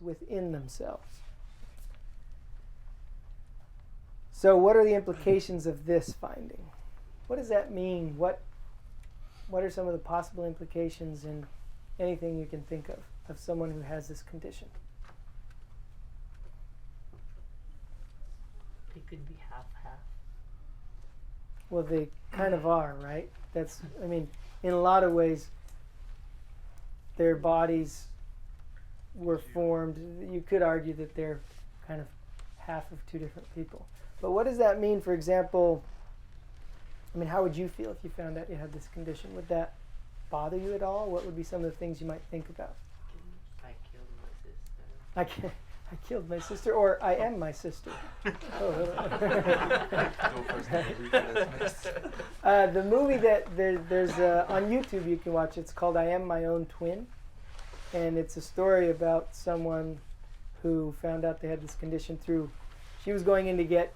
within themselves. So what are the implications of this finding? What does that mean? What are some of the possible implications in anything you can think of someone who has this condition? They could be half-half. Well, they kind of are, right? In a lot of ways, their bodies were formed. You could argue that they're kind of half of two different people. But what does that mean, for example, how would you feel if you found out you had this condition? Would that bother you at all? What would be some of the things you might think about? I killed my sister. I killed my sister, or I am my sister. The movie that there's on YouTube you can watch, it's called I Am My Own Twin. And it's a story about someone who found out they had this condition she was going in to get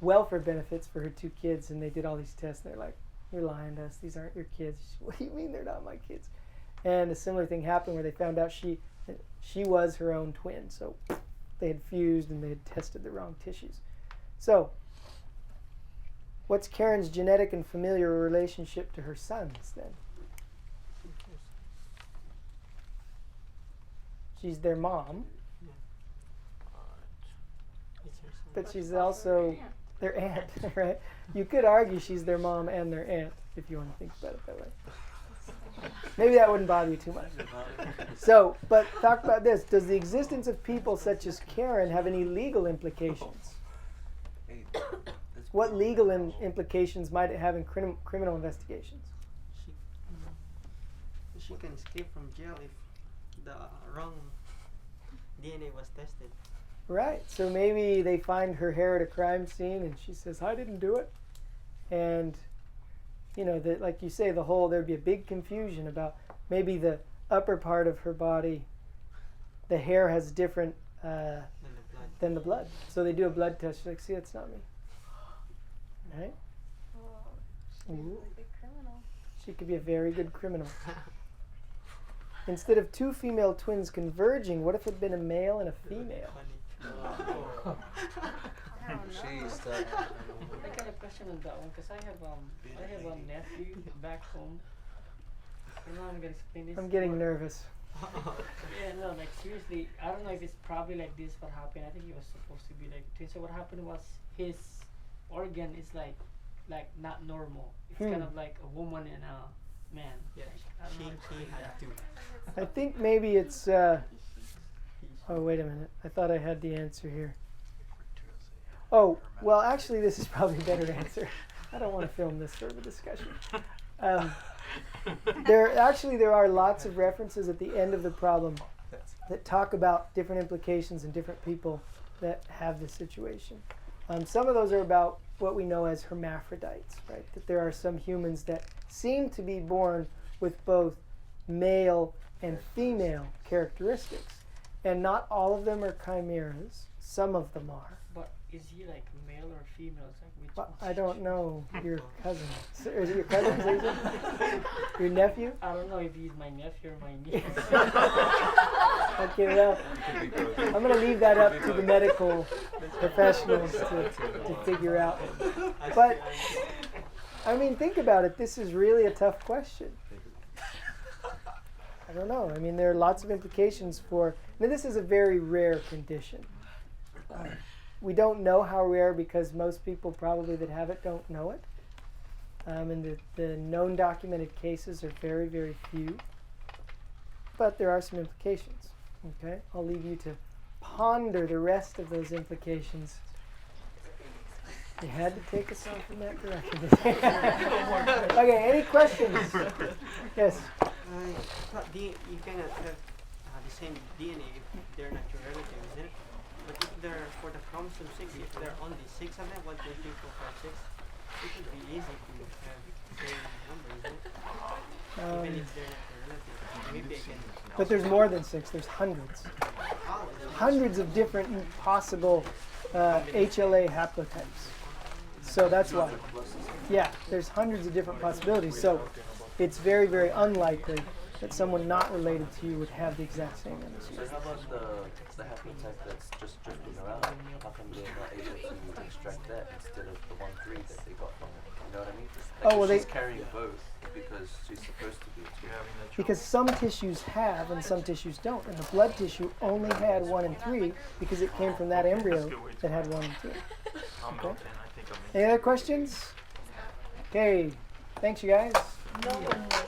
welfare benefits for her 2 kids, and they did all these tests, and they're like, "You're lying to us, these aren't your kids." "What do you mean they're not my kids?" And a similar thing happened where they found out she was her own twin. So they had fused and they had tested the wrong tissues. So what's Karen's genetic and familial relationship to her sons then? She's their mom, but she's also their aunt, right? You could argue she's their mom and their aunt if you want to think about it that way. Maybe that wouldn't bother you too much. So, but talk about this. Does the existence of people such as Karen have any legal implications? What legal implications might it have in criminal investigations? She can escape from jail if the wrong DNA was tested. Right. So maybe they find her hair at a crime scene and she says, "I didn't do it." And that, like you say, there'd be a big confusion about maybe the upper part of her body, the hair has different than the blood. So they do a blood test. She's like, "See, it's not me." Right? She's a really big criminal. She could be a very good criminal. Instead of 2 female twins converging, what if it had been a male and a female? I don't know. I got a question on that one because I have a nephew back home. I'm gonna explain this. I'm getting nervous. Yeah, no, like seriously, I don't know if it's probably like this what happened. I think he was supposed to be like twin. So what happened was his organ is like not normal. It's kind of like a woman and a man. Yeah, She had to. I think maybe it's oh, wait a minute. I thought I had the answer here. Oh, well, actually, this is probably a better answer. I don't want to film this sort of a discussion. There are lots of references at the end of the problem that talk about different implications in different people that have this situation. Some of those are about what we know as hermaphrodites, right? That there are some humans that seem to be born with both male and female characteristics. And not all of them are chimeras. Some of them are. But is he like male or female? It's like which But one? I don't know your cousin. Is it your cousin, Jason? Your nephew? I don't know if he's my nephew or my niece. Okay, well, I'm going to leave that up to the medical professionals to figure out. But, think about it. This is really a tough question. I don't know. There are lots of implications for... this is a very rare condition. We don't know how rare because most people probably that have it don't know it. And the known documented cases are very, very few. But there are some implications. Okay? I'll leave you to ponder the rest of those implications. You had to take us off in that direction. Okay, any questions? Yes? You cannot have the same DNA if they're not your relatives, isn't it? But if they're for the chromosome 6, if there are only 6 of them, 1, 2, 3, 4, 5, 6, it would be easy to have the same number, isn't it? Even if they're not your relatives. Maybe they can... But there's more than 6. There's hundreds. Hundreds of different possible HLA haplotypes. So that's why. Yeah, there's hundreds of different possibilities. So it's very, very unlikely that someone not related to you would have the exact same So MSU. how about the haplotype that's just drifting around? How come they're not able to extract that instead of the 1-3 that they got from it? You know what I mean? Like Oh, well, if she's they- carrying both because she's supposed to be. Because some tissues have and some tissues don't. And the blood tissue only had 1 and 3 because it came from that embryo that had 1 and 2. Okay. Any other questions? Okay. Thanks, you guys. No one knows.